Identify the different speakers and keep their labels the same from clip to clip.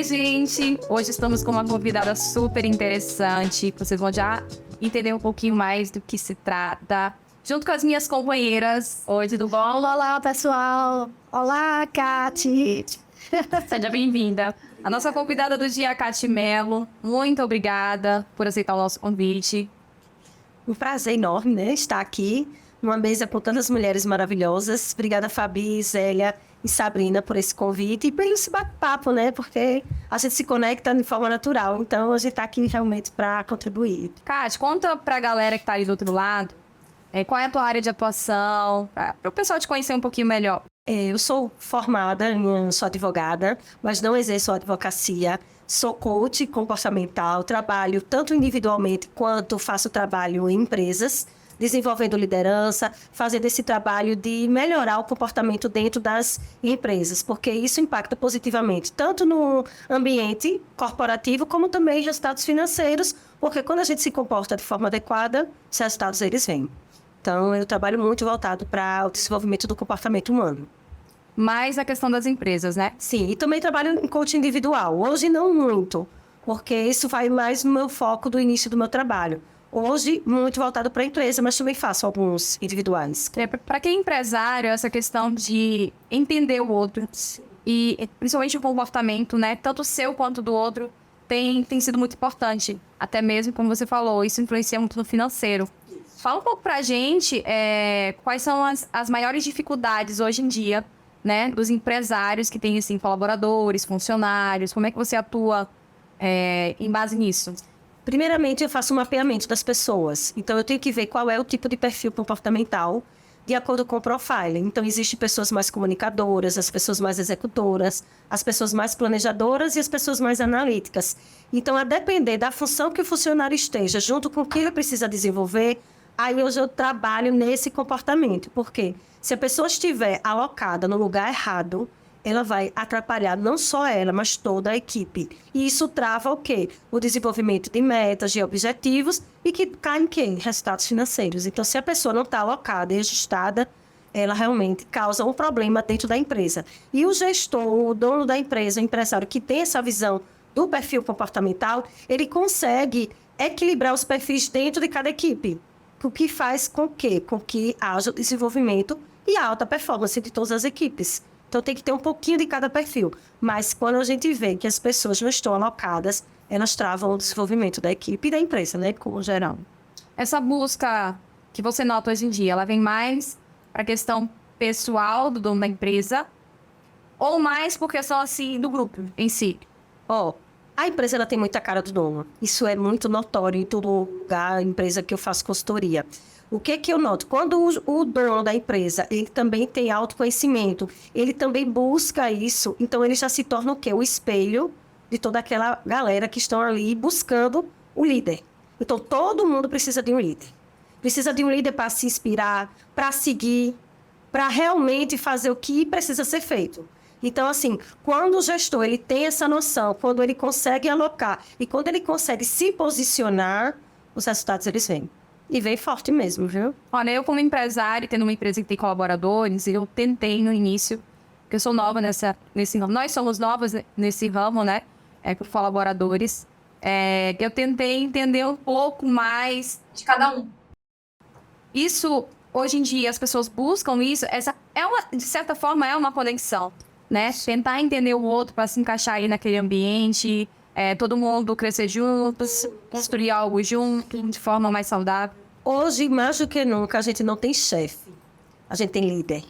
Speaker 1: Oi, gente! Hoje estamos com uma convidada super interessante. Vocês vão já entender um pouquinho mais do que se trata. Junto com as minhas companheiras. Oi, tudo bom?
Speaker 2: Olá, pessoal! Olá, Kati!
Speaker 1: Seja bem-vinda. A nossa convidada do dia, a Kati Mello. Muito obrigada por aceitar o nosso convite.
Speaker 2: Um prazer enorme, né? Estar aqui numa mesa com tantas mulheres maravilhosas. Obrigada, Fabi, Zélia e Sabrina, por esse convite e por esse bate-papo, né? Porque a gente se conecta de forma natural. Então, a gente está aqui realmente para contribuir.
Speaker 1: Kati, conta pra galera que tá ali do outro lado, qual é a tua área de atuação, para o pessoal te conhecer um pouquinho melhor.
Speaker 2: Eu sou formada, sou advogada, mas não exerço a advocacia. Sou coach comportamental, trabalho tanto individualmente quanto faço trabalho em empresas, desenvolvendo liderança, fazendo esse trabalho de melhorar o comportamento dentro das empresas, porque isso impacta positivamente tanto no ambiente corporativo como também em resultados financeiros, porque quando a gente se comporta de forma adequada, os resultados eles vêm. Então, eu trabalho muito voltado para o desenvolvimento do comportamento humano.
Speaker 1: Mais a questão das empresas, né?
Speaker 2: Sim, e também trabalho em coaching individual. Hoje não muito, porque isso vai mais no meu foco do início do meu trabalho. Hoje, muito voltado para a empresa, mas também faço alguns individuais.
Speaker 1: Para quem é empresário, essa questão de entender o outro e principalmente o comportamento, né? Tanto o seu quanto do outro, tem sido muito importante. Até mesmo, como você falou, isso influencia muito no financeiro. Fala um pouco pra gente quais são as maiores dificuldades hoje em dia, né, dos empresários que têm, assim, colaboradores, funcionários. Como é que você atua em base nisso?
Speaker 2: Primeiramente, eu faço um mapeamento das pessoas. Então, eu tenho que ver qual é o tipo de perfil comportamental de acordo com o profiling. Então, existem pessoas mais comunicadoras, as pessoas mais executoras, as pessoas mais planejadoras e as pessoas mais analíticas. Então, a depender da função que o funcionário esteja, junto com o que ele precisa desenvolver, aí hoje eu trabalho nesse comportamento. Por quê? Se a pessoa estiver alocada no lugar errado, ela vai atrapalhar não só ela, mas toda a equipe. E isso trava o quê? O desenvolvimento de metas, de objetivos e que cai em quê? Em resultados financeiros. Então, se a pessoa não está alocada e ajustada, ela realmente causa um problema dentro da empresa. E o gestor, o dono da empresa, o empresário que tem essa visão do perfil comportamental, ele consegue equilibrar os perfis dentro de cada equipe. O que faz com que haja o desenvolvimento e a alta performance de todas as equipes. Então, tem que ter um pouquinho de cada perfil. Mas, quando a gente vê que as pessoas não estão alocadas, elas travam o desenvolvimento da equipe e da empresa, né, como geral.
Speaker 1: Essa busca que você nota hoje em dia, ela vem mais para a questão pessoal do dono da empresa ou mais por questão, assim, do grupo em si?
Speaker 2: A empresa ela tem muita cara do dono. Isso é muito notório em todo lugar, empresa que eu faço consultoria. O que eu noto? Quando o dono da empresa, ele também tem autoconhecimento, ele também busca isso, então ele já se torna o quê? O espelho de toda aquela galera que estão ali buscando o líder. Então, todo mundo precisa de um líder. Precisa de um líder para se inspirar, para seguir, para realmente fazer o que precisa ser feito. Então, assim, quando o gestor ele tem essa noção, quando ele consegue alocar e quando ele consegue se posicionar, os resultados eles vêm. E vem forte mesmo, viu?
Speaker 1: Olha, eu como empresária, tendo uma empresa que tem colaboradores, eu tentei no início, porque eu sou nova nesse ramo, nós somos novas nesse ramo, né, com colaboradores, eu tentei entender um pouco mais de cada um. Isso, hoje em dia, as pessoas buscam isso, de certa forma, é uma conexão, né? Tentar entender o outro para se encaixar aí naquele ambiente, todo mundo crescer juntos, construir algo junto, de forma mais saudável.
Speaker 2: Hoje, mais do que nunca, a gente não tem chefe, a gente tem líder.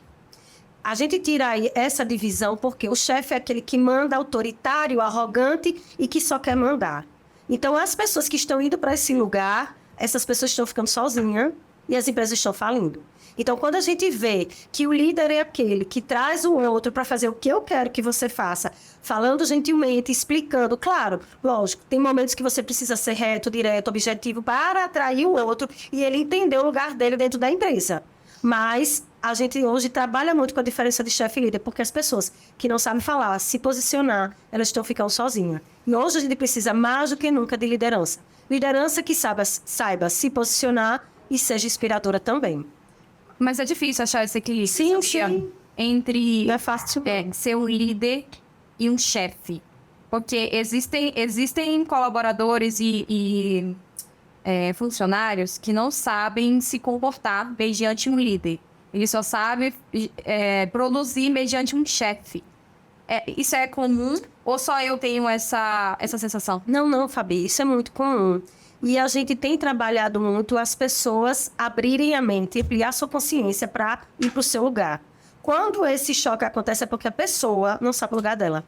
Speaker 2: A gente tira aí essa divisão porque o chefe é aquele que manda, autoritário, arrogante e que só quer mandar. Então, as pessoas que estão indo para esse lugar, essas pessoas estão ficando sozinhas e as empresas estão falindo. Então, quando a gente vê que o líder é aquele que traz o outro para fazer o que eu quero que você faça, falando gentilmente, explicando, claro, lógico, tem momentos que você precisa ser reto, direto, objetivo para atrair o outro e ele entender o lugar dele dentro da empresa. Mas a gente hoje trabalha muito com a diferença de chefe e líder, porque as pessoas que não sabem falar, se posicionar, elas estão ficando sozinhas. E hoje a gente precisa mais do que nunca de liderança. Liderança que saiba se posicionar e seja inspiradora também.
Speaker 1: Mas é difícil achar esse equilíbrio.
Speaker 2: Sim.
Speaker 1: Entre
Speaker 2: Não é fácil.
Speaker 1: ser um líder e um chefe. Porque existem colaboradores e funcionários que não sabem se comportar mediante um líder. Ele só sabe produzir mediante um chefe. Isso é comum ou só eu tenho essa sensação?
Speaker 2: Não, Fabi, isso é muito comum. E a gente tem trabalhado muito as pessoas abrirem a mente, ampliar sua consciência para ir para o seu lugar. Quando esse choque acontece é porque a pessoa não sabe o lugar dela.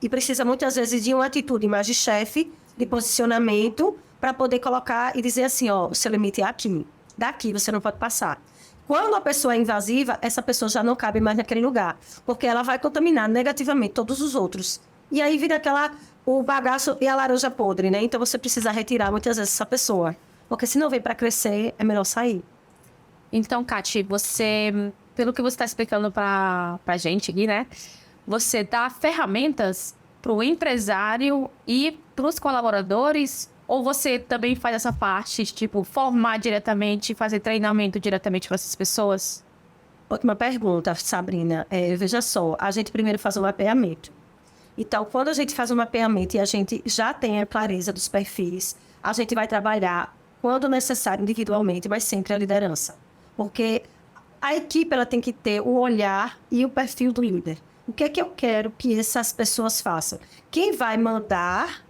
Speaker 2: E precisa muitas vezes de uma atitude mais de chefe, de posicionamento, para poder colocar e dizer assim, ó, o seu limite é aqui. Daqui você não pode passar. Quando a pessoa é invasiva, essa pessoa já não cabe mais naquele lugar, porque ela vai contaminar negativamente todos os outros. E aí vira o bagaço e a laranja podre, né? Então você precisa retirar muitas vezes essa pessoa, porque se não vem para crescer, é melhor sair.
Speaker 1: Então, Kati, pelo que você está explicando para a gente aqui, né? Você dá ferramentas para o empresário e para os colaboradores? Ou você também faz essa parte, tipo, formar diretamente, fazer treinamento diretamente para essas pessoas?
Speaker 2: Ótima pergunta, Sabrina. Veja só, a gente primeiro faz um mapeamento. Então, quando a gente faz um mapeamento e a gente já tem a clareza dos perfis, a gente vai trabalhar, quando necessário, individualmente, mas sempre a liderança. Porque a equipe ela tem que ter o olhar e o perfil do líder. O que é que eu quero que essas pessoas façam? Quem vai mandar,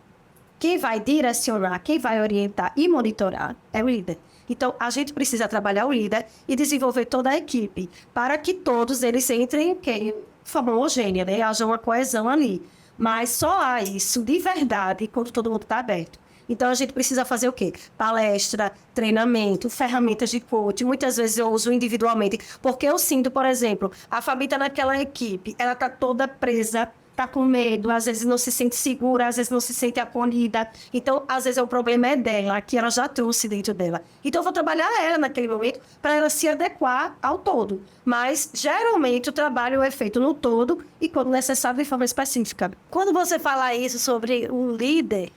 Speaker 2: quem vai direcionar, quem vai orientar e monitorar é o líder. Então, a gente precisa trabalhar o líder e desenvolver toda a equipe para que todos eles entrem de forma homogênea, né? Haja uma coesão ali. Mas só há isso de verdade quando todo mundo está aberto. Então, a gente precisa fazer o quê? Palestra, treinamento, ferramentas de coaching. Muitas vezes eu uso individualmente. Porque eu sinto, por exemplo, a Fabi está naquela equipe, ela está toda presa, está com medo, às vezes não se sente segura, às vezes não se sente acolhida. Então, às vezes o problema é dela, que ela já trouxe dentro dela. Então, eu vou trabalhar ela naquele momento para ela se adequar ao todo. Mas, geralmente, o trabalho é feito no todo e, quando necessário, de forma específica.
Speaker 3: Quando você fala isso sobre o líder,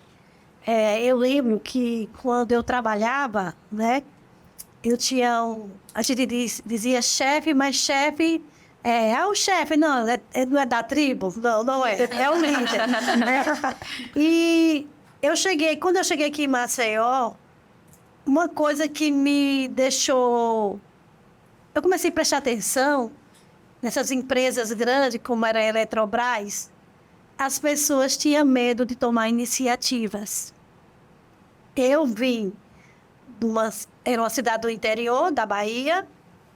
Speaker 3: eu lembro que quando eu trabalhava, né, eu tinha a gente dizia chefe, mas chefe o chefe, não é da tribo, não é o líder. Né? E quando eu cheguei aqui em Maceió, uma coisa que me deixou, eu comecei a prestar atenção nessas empresas grandes, como era a Eletrobras, as pessoas tinham medo de tomar iniciativas. Eu vim era uma cidade do interior da Bahia,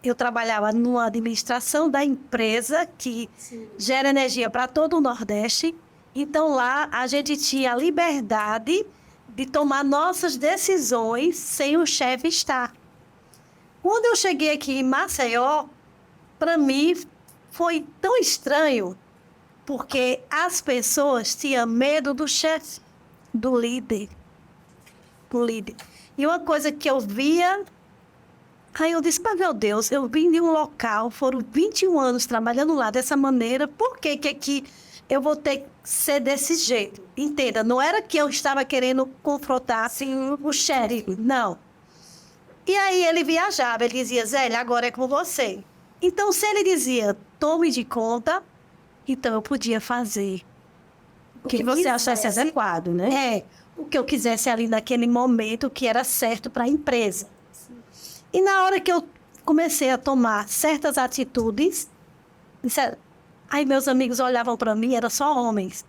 Speaker 3: eu trabalhava numa administração da empresa que gera energia para todo o Nordeste. Então, lá a gente tinha a liberdade de tomar nossas decisões sem o chefe estar. Quando eu cheguei aqui em Maceió, para mim foi tão estranho, porque as pessoas tinham medo do chefe, do líder. E uma coisa que eu via, aí eu disse, mas meu Deus, eu vim de um local, foram 21 anos trabalhando lá dessa maneira, por que aqui eu vou ter que ser desse jeito? Entenda, não era que eu estava querendo confrontar assim, o xerife, não. E aí ele viajava, ele dizia, Zélia, agora é com você. Então, se ele dizia, tome de conta, então eu podia fazer
Speaker 2: O que você achasse adequado, né?
Speaker 3: O que eu quisesse ali naquele momento que era certo para a empresa. E na hora que eu comecei a tomar certas atitudes, aí meus amigos olhavam para mim, eram só homens.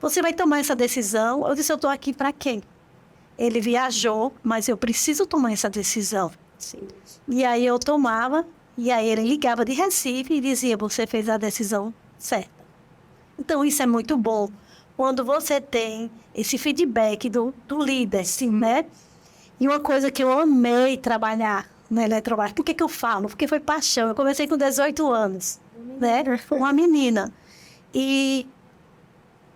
Speaker 3: Você vai tomar essa decisão? Eu disse, eu estou aqui para quê? Ele viajou, mas eu preciso tomar essa decisão.
Speaker 2: Sim.
Speaker 3: E aí eu tomava, e aí ele ligava de Recife e dizia, você fez a decisão certa. Então isso é muito bom. Quando você tem esse feedback do líder, sim, né? E uma coisa que eu amei trabalhar na Eletrobras, por que eu falo? Porque foi paixão. Eu comecei com 18 anos, né? Uma menina. E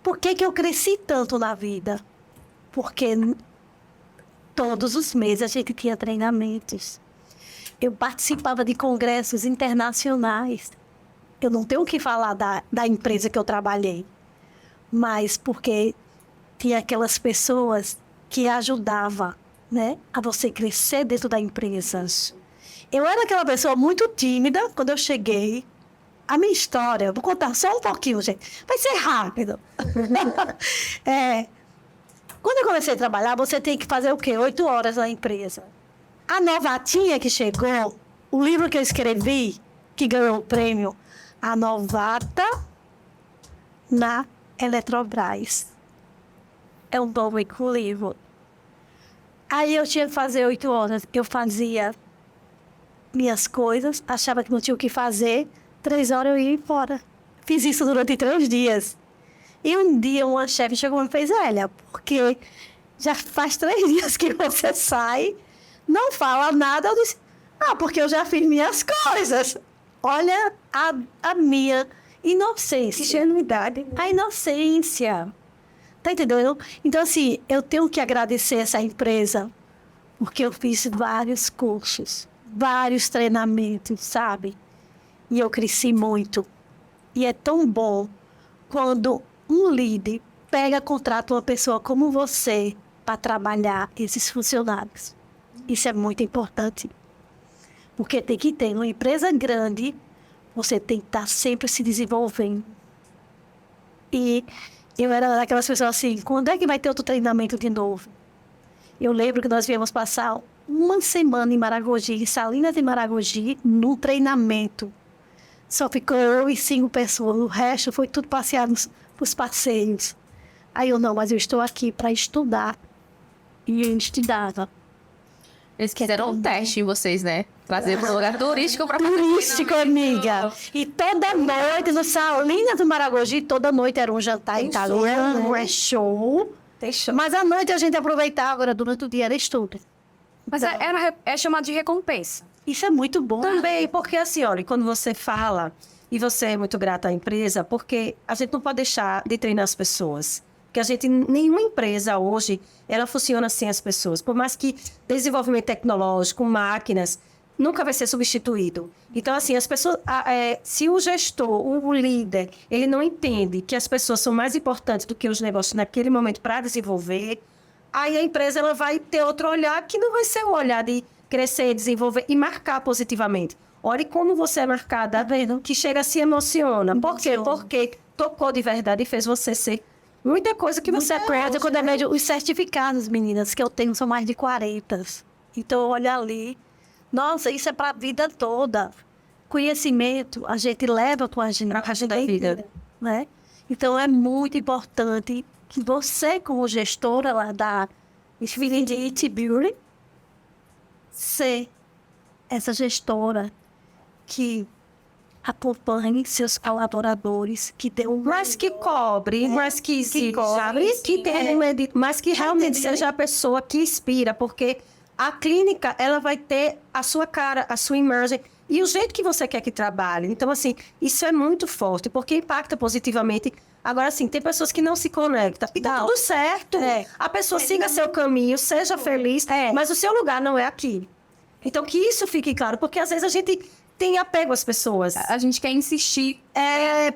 Speaker 3: por que eu cresci tanto na vida? Porque todos os meses a gente tinha treinamentos. Eu participava de congressos internacionais. Eu não tenho o que falar da empresa que eu trabalhei, mas porque tinha aquelas pessoas que ajudavam, né, a você crescer dentro da empresa. Eu era aquela pessoa muito tímida quando eu cheguei, A minha história, vou contar só um pouquinho, gente. Vai ser rápido. Quando eu comecei a trabalhar, você tem que fazer o quê? 8 horas na empresa. A novatinha que chegou, o livro que eu escrevi, que ganhou o prêmio, A Novata na Eletrobras. É um nome com livro. Aí eu tinha que fazer 8 horas. Eu fazia minhas coisas, achava que não tinha o que fazer. 3 horas eu ia embora. Fiz isso durante 3 dias. E um dia uma chefe chegou e me fez, Elia, porque já faz 3 dias que você sai, não fala nada. Eu disse, porque eu já fiz minhas coisas. Olha a minha inocência.
Speaker 2: Ingenuidade.
Speaker 3: A inocência. Tá entendendo? Então, assim, eu tenho que agradecer essa empresa, porque eu fiz vários cursos, vários treinamentos, sabe? E eu cresci muito. E é tão bom quando um líder contrata uma pessoa como você para trabalhar esses funcionários. Isso é muito importante. Porque tem que ter, numa empresa grande, você tem que estar sempre se desenvolvendo. E eu era daquelas pessoas assim, quando é que vai ter outro treinamento de novo? Eu lembro que nós viemos passar uma semana em Maragogi, em Salinas de Maragogi, num treinamento. Só ficou eu e 5 pessoas, o resto foi tudo passear nos passeios. Aí eu, não, mas eu estou aqui para estudar. E eu estudava.
Speaker 1: Eles quiseram um teste em vocês, né? Trazer para um lugar turístico para
Speaker 3: Turístico, amiga. E toda noite, no Salinas do Maragogi, toda noite era um jantar italiano, é show.
Speaker 2: Tem show.
Speaker 3: Mas à noite a gente aproveitava, agora durante o dia era estudo.
Speaker 1: Mas é chamado de recompensa.
Speaker 3: Isso é muito bom.
Speaker 2: Também, porque assim, olha, quando você fala, e você é muito grata à empresa, porque a gente não pode deixar de treinar as pessoas. Porque nenhuma empresa hoje, ela funciona sem as pessoas. Por mais que desenvolvimento tecnológico, máquinas, nunca vai ser substituído. Então, assim, as pessoas, se o gestor, o líder, ele não entende que as pessoas são mais importantes do que os negócios naquele momento para desenvolver, aí a empresa ela vai ter outro olhar que não vai ser o olhar de crescer, desenvolver e marcar positivamente. Olhe como você é marcada, que chega se emociona. Por quê? Porque tocou de verdade e fez você ser muita coisa que você aprende.
Speaker 3: Quando eu vejo os certificados, meninas, que eu tenho são mais de 40. Então, olha ali. Nossa, isso é para a vida toda. Conhecimento, a gente leva com a gente
Speaker 2: Pra resto da vida.
Speaker 3: Né? Então, é muito importante que você, como gestora lá da Infinity Beauty, ser essa gestora que acompanhe seus colaboradores, que dê um...
Speaker 2: Mas que cobre, mas que cobre, que tenha mas que realmente seja a pessoa que inspira, porque a clínica, ela vai ter a sua cara, a sua imagem e o jeito que você quer que trabalhe. Então, assim, isso é muito forte, porque impacta positivamente. Agora, assim, tem pessoas que não se conectam. E tá tudo certo. A pessoa siga seu caminho, seja feliz, mas o seu lugar não é aqui. Então, que isso fique claro, porque às vezes a gente tem apego às pessoas.
Speaker 1: A gente quer insistir.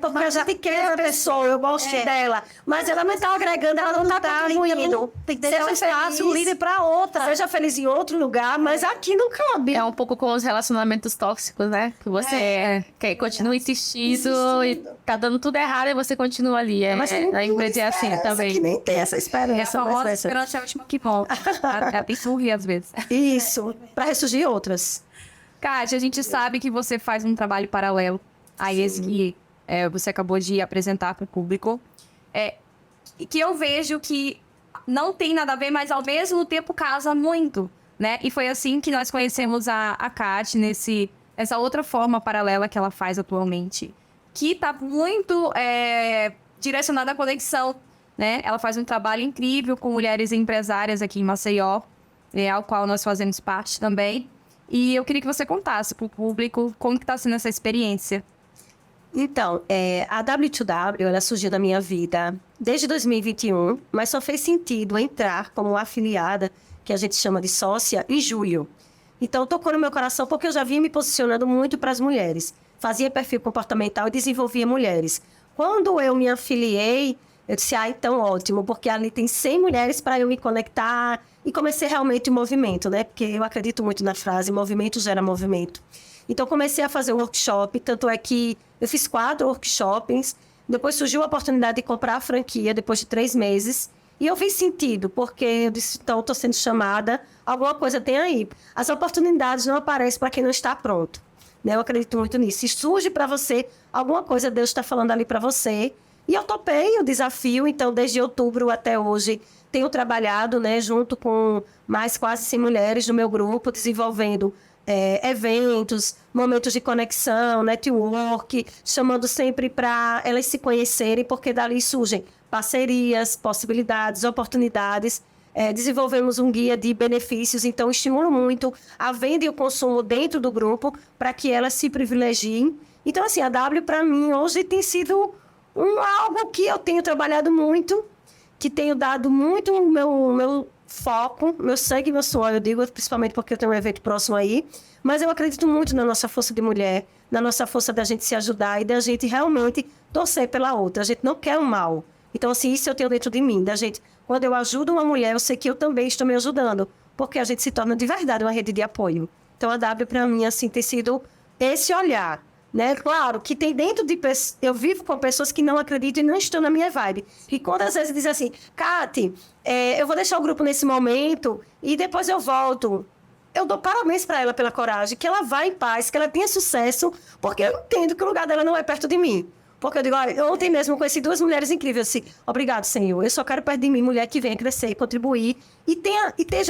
Speaker 2: Porque a gente quer a pessoa, eu gosto dela. Mas ela não está agregando, ela não está contribuindo.
Speaker 3: Tem que deixar um espaço livre para outra.
Speaker 2: Seja feliz em outro lugar, mas aqui não cabe.
Speaker 1: É um pouco com os relacionamentos tóxicos, né? Que você continua insistindo e tá dando tudo errado e você continua ali.
Speaker 2: Mas
Speaker 1: a empresa é assim também.
Speaker 2: Que nem tem essa esperança.
Speaker 1: A famosa esperança é a última que volta. É bem sorrir às vezes.
Speaker 2: Isso, para ressurgir outras.
Speaker 1: Kátia, a gente sabe que você faz um trabalho paralelo a esse que você acabou de apresentar para o público. Que eu vejo que não tem nada a ver, mas ao mesmo tempo casa muito, né? E foi assim que nós conhecemos a Kátia, essa outra forma paralela que ela faz atualmente. Que está muito direcionada à conexão, né? Ela faz um trabalho incrível com mulheres empresárias aqui em Maceió, ao qual nós fazemos parte também. E eu queria que você contasse para o público como que está sendo essa experiência.
Speaker 2: Então, a W2W, ela surgiu na minha vida desde 2021, mas só fez sentido entrar como afiliada, que a gente chama de sócia, em julho. Então, tocou no meu coração porque eu já vinha me posicionando muito para as mulheres. Fazia perfil comportamental e desenvolvia mulheres. Quando eu me afiliei, eu disse, então ótimo, porque ali tem 100 mulheres para eu me conectar. E comecei realmente o movimento, né? Porque eu acredito muito na frase, movimento gera movimento. Então, comecei a fazer workshop, tanto é que eu fiz 4 workshops, depois surgiu a oportunidade de comprar a franquia, depois de 3 meses, e eu vi sentido, porque eu disse, então, estou sendo chamada, alguma coisa tem aí. As oportunidades não aparecem para quem não está pronto, né? Eu acredito muito nisso. Se surge para você, alguma coisa Deus está falando ali para você, e eu topei o desafio, então, desde outubro até hoje, tenho trabalhado, né, junto com mais quase 100 mulheres no meu grupo, desenvolvendo eventos, momentos de conexão, network, chamando sempre para elas se conhecerem, porque dali surgem parcerias, possibilidades, oportunidades. Desenvolvemos um guia de benefícios, então estimulo muito a venda e o consumo dentro do grupo para que elas se privilegiem. Então, assim, a W para mim hoje tem sido algo que eu tenho trabalhado muito, que tenho dado muito o meu foco, meu sangue e meu suor, eu digo, principalmente porque eu tenho um evento próximo aí, mas eu acredito muito na nossa força de mulher, na nossa força da gente se ajudar e da gente realmente torcer pela outra. A gente não quer o mal. Então, assim, isso eu tenho dentro de mim, da gente, quando eu ajudo uma mulher, eu sei que eu também estou me ajudando, porque a gente se torna de verdade uma rede de apoio. Então, a W, para mim, assim, tem sido esse olhar, né? Claro que tem dentro de pessoas... Eu vivo com pessoas que não acreditam e não estão na minha vibe. E quando às vezes dizem assim, Kati, eu vou deixar o grupo nesse momento e depois eu volto. Eu dou parabéns para ela pela coragem, que ela vá em paz, que ela tenha sucesso, porque eu entendo que o lugar dela não é perto de mim. Porque eu digo, olha, ontem mesmo eu conheci 2 mulheres incríveis. Assim, obrigado, Senhor. Eu só quero perto de mim mulher que venha crescer, contribuir e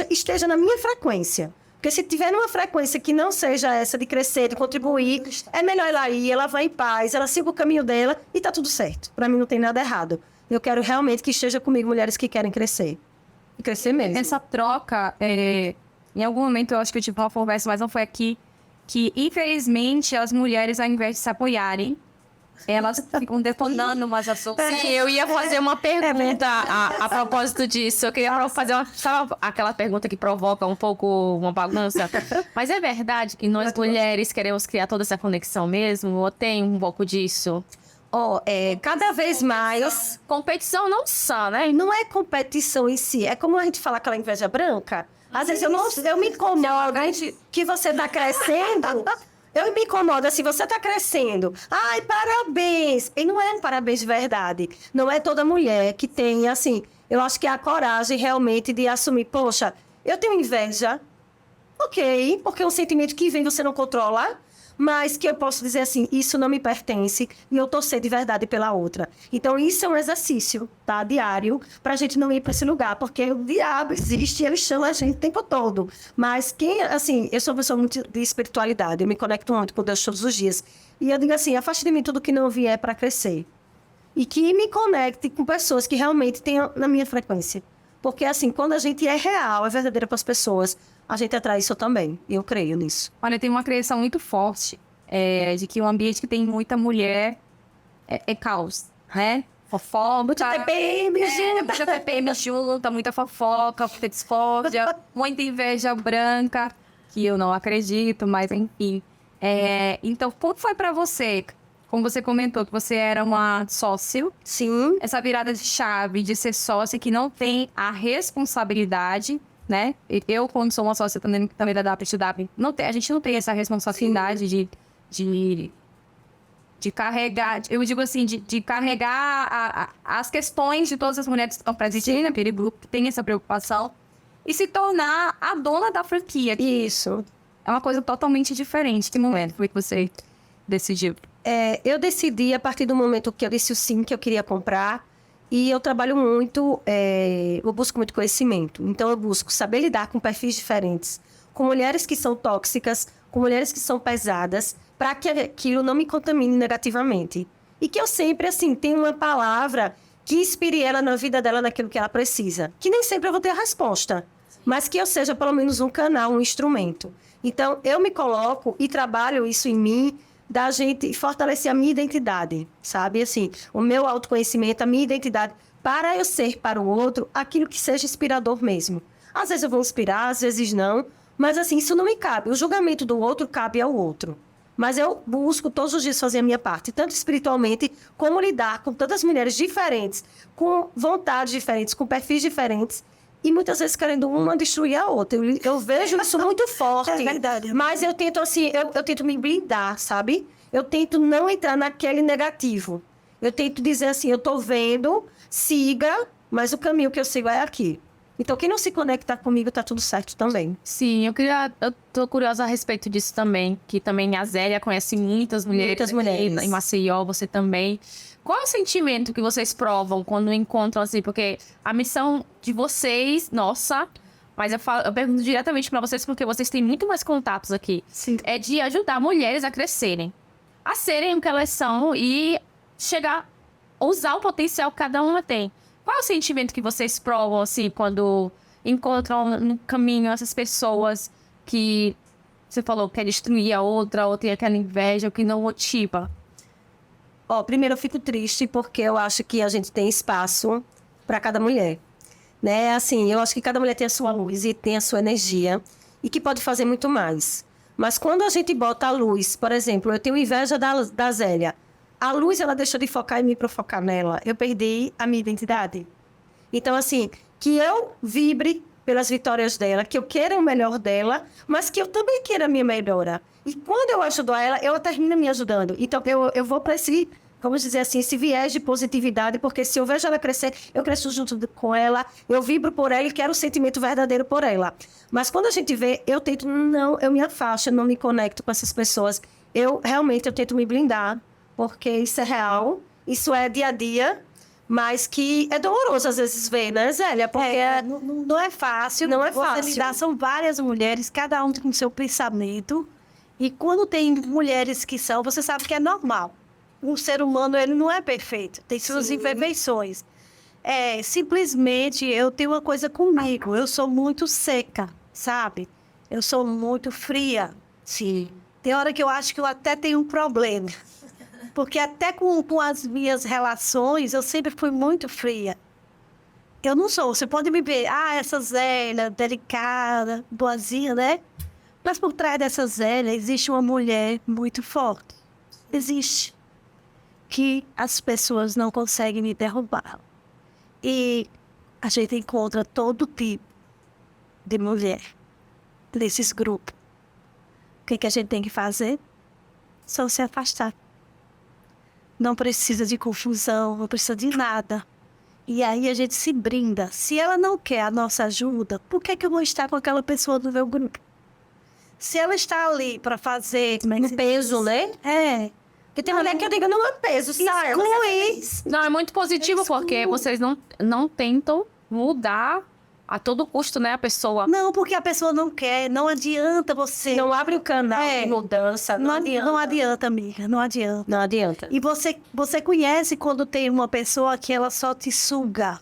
Speaker 2: esteja na minha frequência. Porque se tiver numa frequência que não seja essa de crescer, de contribuir, é melhor ela ir, ela vai em paz, ela siga o caminho dela e tá tudo certo. Para mim não tem nada errado. Eu quero realmente que esteja comigo mulheres que querem crescer. E crescer mesmo.
Speaker 1: Essa troca, em algum momento eu acho que eu tive uma conversa, mas não foi aqui, que infelizmente as mulheres, ao invés de se apoiarem, elas ficam detonando umas às outras.
Speaker 4: Sim, eu ia fazer uma pergunta a propósito disso. Eu queria fazer sabe aquela pergunta que provoca um pouco uma bagunça? Mas é verdade que nós mulheres queremos criar toda essa conexão mesmo? Ou tem um pouco disso?
Speaker 2: Cada vez mais...
Speaker 4: Competição não só, né?
Speaker 2: Não é competição em si. É como a gente fala aquela inveja branca. Às vezes eu me incomodo que você está crescendo... Eu me incomodo, assim, você está crescendo. Ai, parabéns! E não é um parabéns de verdade. Não é toda mulher que tem, assim... Eu acho que é a coragem, realmente, de assumir. Poxa, eu tenho inveja. Ok, porque é um sentimento que vem, você não controla. Mas que eu posso dizer assim, isso não me pertence e eu torcer de verdade pela outra. Então, isso é um exercício, tá? Diário, pra gente não ir para esse lugar. Porque o diabo existe e ele chama a gente o tempo todo. Mas quem, assim, eu sou uma pessoa muito de espiritualidade, eu me conecto muito com Deus todos os dias. E eu digo assim, afaste de mim tudo que não vier para crescer. E que me conecte com pessoas que realmente tenham na minha frequência. Porque, assim, quando a gente é real, é verdadeira para as pessoas, a gente atrai isso também. E eu creio nisso.
Speaker 1: Olha, tem uma crença muito forte de que um ambiente que tem muita mulher é caos, né? Fofoca.
Speaker 2: Muita TPM junta.
Speaker 1: Muita TPM junta, muita fofoca, muita discórdia, muita inveja branca, que eu não acredito, mas enfim. Então, como foi pra você? Como você comentou, que você era uma sócio.
Speaker 2: Sim.
Speaker 1: Essa virada de chave de ser sócia que não tem a responsabilidade, né? Eu, quando sou uma sócia também da WTW, a gente não tem essa responsabilidade de carregar, eu digo assim, de carregar as questões de todas as mulheres que estão presentes naquele grupo, que tem essa preocupação, e se tornar a dona da franquia.
Speaker 2: Isso.
Speaker 1: É uma coisa totalmente diferente. Que momento foi que você decidiu?
Speaker 2: Eu decidi a partir do momento que eu disse o sim, que eu queria comprar. E eu trabalho muito, eu busco muito conhecimento. Então, eu busco saber lidar com perfis diferentes, com mulheres que são tóxicas, com mulheres que são pesadas, para que aquilo não me contamine negativamente. E que eu sempre, assim, tenha uma palavra que inspire ela na vida dela, naquilo que ela precisa. Que nem sempre eu vou ter a resposta, mas que eu seja pelo menos um canal, um instrumento. Então, eu me coloco e trabalho isso em mim, da gente fortalecer a minha identidade, sabe? Assim, o meu autoconhecimento, a minha identidade, para eu ser para o outro aquilo que seja inspirador mesmo. Às vezes eu vou inspirar, às vezes não, mas assim, isso não me cabe. O julgamento do outro cabe ao outro. Mas eu busco todos os dias fazer a minha parte, tanto espiritualmente, como lidar com tantas mulheres diferentes, com vontades diferentes, com perfis diferentes, e muitas vezes querendo uma destruir a outra. Eu vejo isso muito forte.
Speaker 3: É verdade.
Speaker 2: Mas eu tento, assim, eu tento me blindar, sabe? Eu tento não entrar naquele negativo. Eu tento dizer assim, eu tô vendo, siga, mas o caminho que eu sigo é aqui. Então, quem não se conectar comigo, tá tudo certo também.
Speaker 4: Sim, eu tô curiosa a respeito disso também, que também a Zélia conhece muitas mulheres.
Speaker 2: Muitas mulheres.
Speaker 4: Em Maceió, você também. Qual é o sentimento que vocês provam quando encontram, assim, porque a missão de vocês, nossa, mas eu pergunto diretamente pra vocês porque vocês têm muito mais contatos aqui,
Speaker 3: Sim.
Speaker 4: é de ajudar mulheres a crescerem, a serem o que elas são e chegar, usar o potencial que cada uma tem. Qual é o sentimento que vocês provam, assim, quando encontram no caminho essas pessoas que, você falou, quer destruir a outra, ou tem aquela inveja, ou que não motiva?
Speaker 2: Primeiro eu fico triste porque eu acho que a gente tem espaço para cada mulher. Né? Assim, eu acho que cada mulher tem a sua luz e tem a sua energia e que pode fazer muito mais. Mas quando a gente bota a luz, por exemplo, eu tenho inveja da Zélia. A luz, ela deixou de focar em mim para focar nela. Eu perdi a minha identidade. Então, assim, que eu vibre pelas vitórias dela, que eu queira o melhor dela, mas que eu também queira a minha melhora. E quando eu ajudo ela, ela termina me ajudando. Então, eu vou para esse, vamos dizer assim, esse viés de positividade, porque se eu vejo ela crescer, eu cresço junto com ela, eu vibro por ela e quero o sentimento verdadeiro por ela. Mas quando a gente vê, eu tento, eu me afasto, eu não me conecto com essas pessoas. Eu tento me blindar, porque isso é real, isso é dia a dia, mas que é doloroso às vezes ver, né, Zélia? Porque
Speaker 3: Não é fácil.
Speaker 2: Não é
Speaker 3: Você
Speaker 2: fácil.
Speaker 3: lidar, são várias mulheres, cada um com seu pensamento. E quando tem mulheres que são, você sabe que é normal. Um ser humano, ele não é perfeito. Tem suas imperfeições. Simplesmente, eu tenho uma coisa comigo. Eu sou muito seca, sabe? Eu sou muito fria.
Speaker 2: Sim.
Speaker 3: Tem hora que eu acho que eu até tenho um problema. Porque até com as minhas relações, eu sempre fui muito fria. Eu não sou. Você pode me ver, essa Zélia, delicada, boazinha, né? Mas por trás dessa Zélia existe uma mulher muito forte. Existe. Que as pessoas não conseguem me derrubar. E a gente encontra todo tipo de mulher nesses grupos. O que a gente tem que fazer? Só se afastar. Não precisa de confusão, não precisa de nada. E aí a gente se brinda. Se ela não quer a nossa ajuda, por que eu vou estar com aquela pessoa do meu grupo? Se ela está ali para fazer...
Speaker 2: Um peso, né? Porque tem mulher que eu digo, não é peso, sabe?
Speaker 3: Exclui.
Speaker 4: Não, é muito positivo porque vocês não tentam mudar a todo custo, né, a pessoa.
Speaker 3: Não, porque a pessoa não quer. Não adianta você...
Speaker 2: Não abre o canal de mudança.
Speaker 3: Não adianta, amiga. Não adianta.
Speaker 2: Não adianta.
Speaker 3: E você conhece quando tem uma pessoa que ela só te suga.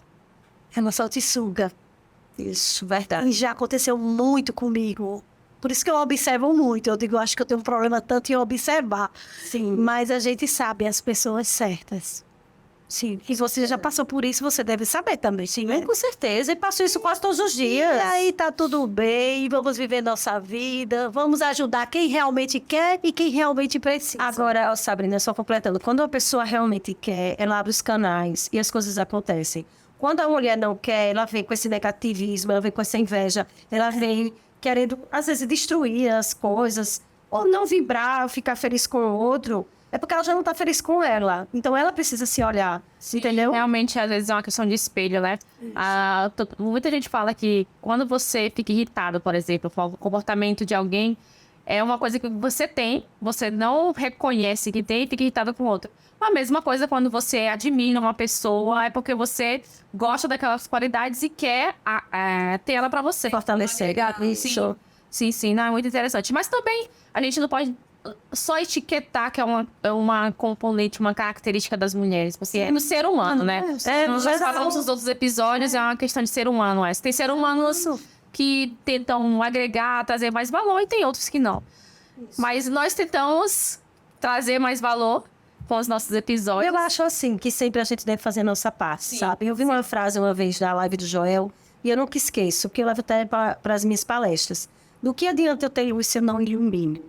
Speaker 3: Ela só te suga.
Speaker 2: Isso, verdade.
Speaker 3: E já aconteceu muito comigo. Por isso que eu observo muito. Eu digo, acho que eu tenho um problema tanto em observar.
Speaker 2: Sim.
Speaker 3: Mas a gente sabe as pessoas certas. Sim. E você já passou por isso, você deve saber também, sim, né?
Speaker 2: Com certeza. E passo isso quase todos os dias.
Speaker 3: E aí tá tudo bem, vamos viver nossa vida, vamos ajudar quem realmente quer e quem realmente precisa.
Speaker 2: Agora, Sabrina, só completando. Quando a pessoa realmente quer, ela abre os canais e as coisas acontecem. Quando a mulher não quer, ela vem com esse negativismo, ela vem com essa inveja, ela vem querendo, às vezes, destruir as coisas, ou não vibrar, ficar feliz com o outro, é porque ela já não está feliz com ela. Então, ela precisa se olhar, entendeu?
Speaker 4: Realmente, às vezes, é uma questão de espelho, né? Muita gente fala que quando você fica irritado, por exemplo, com o comportamento de alguém, é uma coisa que você tem, você não reconhece que tem e fica irritado com o outro. A mesma coisa quando você admira uma pessoa, é porque você gosta daquelas qualidades e quer ter ela pra você.
Speaker 2: Fortalecer. Isso.
Speaker 4: Sim, não, é muito interessante. Mas também, a gente não pode só etiquetar que é uma componente, uma característica das mulheres. Porque é no ser humano, né? Nós já falamos nos outros episódios, é uma questão de ser humano. Tem ser humanos que tentam agregar, trazer mais valor, e tem outros que não. Mas nós tentamos trazer mais valor com os nossos episódios.
Speaker 2: Eu acho assim, que sempre a gente deve fazer a nossa parte, sabe? Eu vi uma frase uma vez na live do Joel, e eu nunca esqueço, porque eu levo até para as minhas palestras. Do que adianta eu ter luz se eu não ilumino?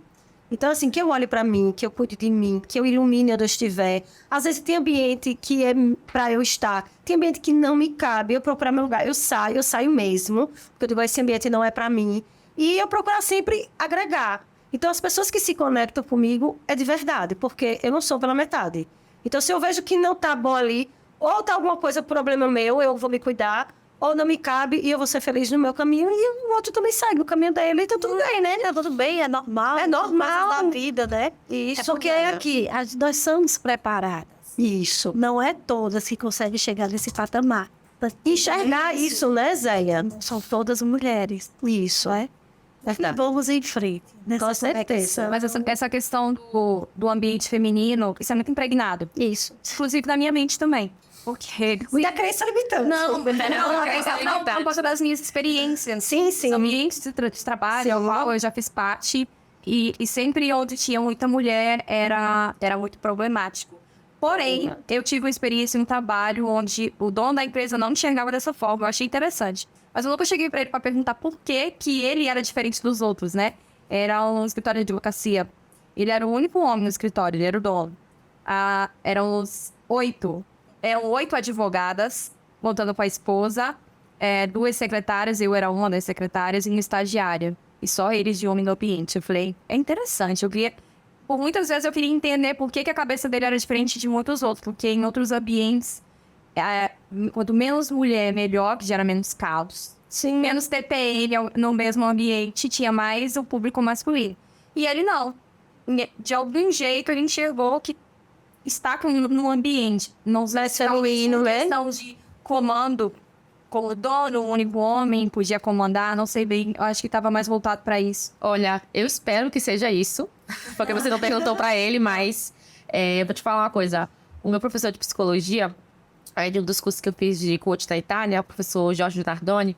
Speaker 2: Então, assim, que eu olhe para mim, que eu cuide de mim, que eu ilumine onde eu estiver. Às vezes tem ambiente que é para eu estar, tem ambiente que não me cabe, eu procurar meu lugar, eu saio mesmo, porque eu digo, esse ambiente não é para mim. E eu procuro sempre agregar. Então, as pessoas que se conectam comigo é de verdade, porque eu não sou pela metade. Então, se eu vejo que não tá bom ali, ou tá alguma coisa, problema meu, eu vou me cuidar, ou não me cabe e eu vou ser feliz no meu caminho e o outro também segue o caminho dele e tá tudo bem, né?
Speaker 3: Tá tudo bem, é normal.
Speaker 2: É normal.
Speaker 3: Da vida, né?
Speaker 2: Isso.
Speaker 3: Porque é aqui, nós somos preparadas.
Speaker 2: Isso.
Speaker 3: Não é todas que conseguem chegar nesse patamar.
Speaker 2: Enxergar isso, né, Zéia?
Speaker 3: São todas mulheres.
Speaker 2: Isso.
Speaker 3: Não é? E
Speaker 2: Verdade.
Speaker 3: vamos em frente. Nessa
Speaker 2: Com certeza.
Speaker 3: conexão.
Speaker 1: Mas essa questão do ambiente feminino, isso é muito impregnado.
Speaker 3: Isso.
Speaker 1: Inclusive na minha mente também. Porque...
Speaker 2: E a crença limitante.
Speaker 1: Não, por causa das minhas experiências.
Speaker 2: Sim, sim.
Speaker 1: Os ambientes de trabalho,
Speaker 2: Sim.
Speaker 1: ao qual eu já fiz parte. E sempre onde tinha muita mulher, era muito problemático. Porém, eu tive uma experiência em um trabalho onde o dono da empresa não enxergava dessa forma. Eu achei interessante. Mas eu nunca cheguei pra ele pra perguntar por que ele era diferente dos outros, né? Era um escritório de advocacia. Ele era o único homem no escritório, ele era o dono. Eram os 8 advogadas, contando com a esposa, 2 secretárias, eu era uma das secretárias, e uma estagiária. E só eles de homem no ambiente. Eu falei, é interessante. Por muitas vezes eu queria entender por que a cabeça dele era diferente de muitos outros. Porque em outros ambientes, quanto menos mulher, melhor, que gera menos caos.
Speaker 2: Sim.
Speaker 1: Menos TPM no mesmo ambiente, tinha mais o público masculino. E ele não. De algum jeito, ele enxergou que está no ambiente. Não é
Speaker 2: feminino, né?
Speaker 1: questão de comando, como dono, o único homem podia comandar, não sei bem. Eu acho que estava mais voltado para isso.
Speaker 4: Olha, eu espero que seja isso, porque você não perguntou pra ele, mas eu vou te falar uma coisa. O meu professor de psicologia, de um dos cursos que eu fiz de coach da Itália, o professor Jorge Nardoni,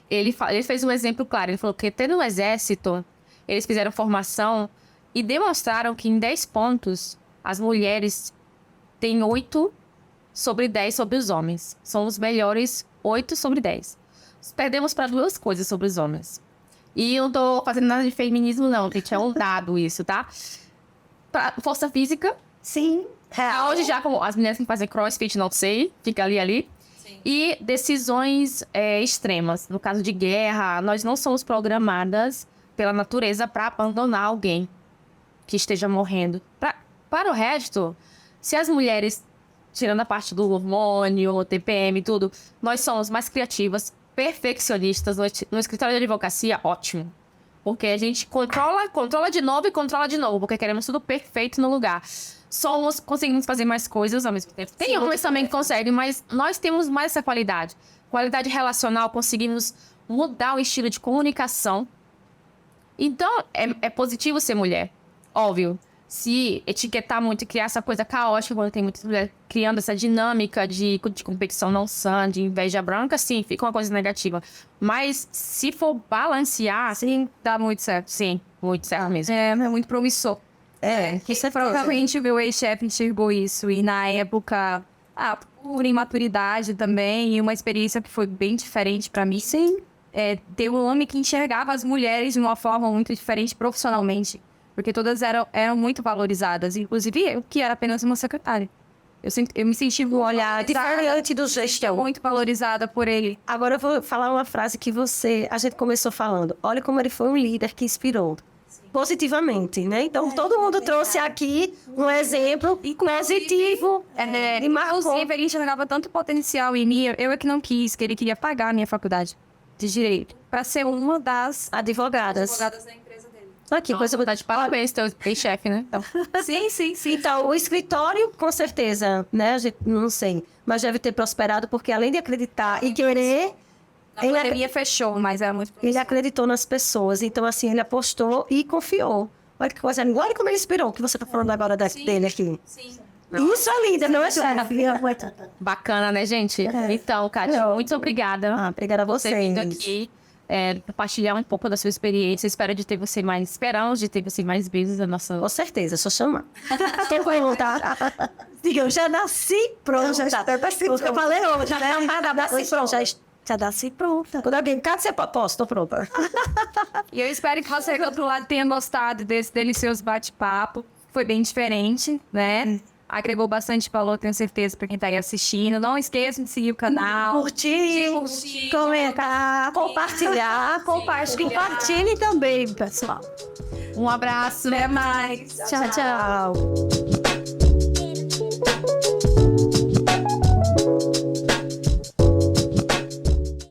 Speaker 4: ele fez um exemplo claro. Ele falou que tendo no exército, eles fizeram formação e demonstraram que em 10 pontos, as mulheres têm 8 sobre 10 sobre os homens. São os melhores 8 sobre 10. Perdemos para 2 coisas sobre os homens. E eu não tô fazendo nada de feminismo, não, gente. É um dado isso, tá? Pra força física.
Speaker 2: Sim.
Speaker 4: Hoje já, como as meninas que fazem crossfit, não sei, fica ali. Sim. E decisões extremas. No caso de guerra, nós não somos programadas pela natureza para abandonar alguém que esteja morrendo. Para o resto, se as mulheres, tirando a parte do hormônio, TPM e tudo, nós somos mais criativas, perfeccionistas. No escritório de advocacia, ótimo. Porque a gente controla de novo e controla de novo, porque queremos tudo perfeito no lugar. Conseguimos fazer mais coisas ao mesmo tempo. Tem homens também que conseguem, mas nós temos mais essa qualidade. Qualidade relacional, conseguimos mudar o estilo de comunicação. Então, é positivo ser mulher. Óbvio. Se etiquetar muito e criar essa coisa caótica, quando tem muitas mulheres criando essa dinâmica de competição não sã, de inveja branca, sim, fica uma coisa negativa. Mas se for balancear, sim, dá muito certo. Sim, muito certo mesmo.
Speaker 1: É muito promissor.
Speaker 2: Isso é
Speaker 1: Provavelmente o meu ex-chefe enxergou isso. E na época, por imaturidade também, e uma experiência que foi bem diferente pra mim. Sim. Ter um homem que enxergava as mulheres de uma forma muito diferente profissionalmente. Porque todas eram muito valorizadas. Inclusive eu, que era apenas uma secretária. Eu me senti um olhar
Speaker 2: diferente do gestão.
Speaker 1: Muito valorizada por ele.
Speaker 2: Agora eu vou falar uma frase que a gente começou falando. Olha como ele foi um líder que inspirou. Sim. Positivamente, né? Então, todo mundo trouxe aqui um exemplo positivo.
Speaker 1: Inclusive, ele enxergava tanto potencial em mim. Eu é que não quis, que ele queria pagar a minha faculdade de Direito. Para ser uma das
Speaker 2: advogadas
Speaker 1: da empresa dele.
Speaker 2: Aqui, coisa boa.
Speaker 4: De parabéns, teu ex-chefe, né? Então.
Speaker 1: Sim.
Speaker 2: Então, o escritório, com certeza, né? A gente não sei, mas deve ter prosperado, porque além de acreditar e querer...
Speaker 1: A pandemia fechou, mas era muito...
Speaker 2: Ele acreditou nas pessoas, então, assim, ele apostou e confiou. Olha que coisa, olha como ele inspirou, que você tá falando agora dele aqui.
Speaker 1: Sim.
Speaker 2: Isso é líder, não é chefe?
Speaker 4: Bacana, né, gente? Então, Kátia, muito obrigada.
Speaker 2: Obrigada a vocês.
Speaker 4: Por ter vindo aqui. Compartilhar um pouco da sua experiência. Esperamos de ter você mais vezes na nossa...
Speaker 2: Com certeza, só chamar. Quer perguntar?
Speaker 3: Eu já nasci pronta.
Speaker 2: Eu falei hoje, né? Nasci pronta.
Speaker 3: Cadastre pronta.
Speaker 2: Quando alguém cadê você posso, tô pronta.
Speaker 1: E eu espero que você do outro lado tenha gostado desse delicioso bate-papo. Foi bem diferente, né? Agregou bastante valor, tenho certeza, para quem tá aí assistindo. Não esqueçam de seguir o canal.
Speaker 3: Curtir, comentar, compartilhar. Compartilhe também, pessoal.
Speaker 4: Um abraço.
Speaker 1: Até mais.
Speaker 3: Tchau, tchau.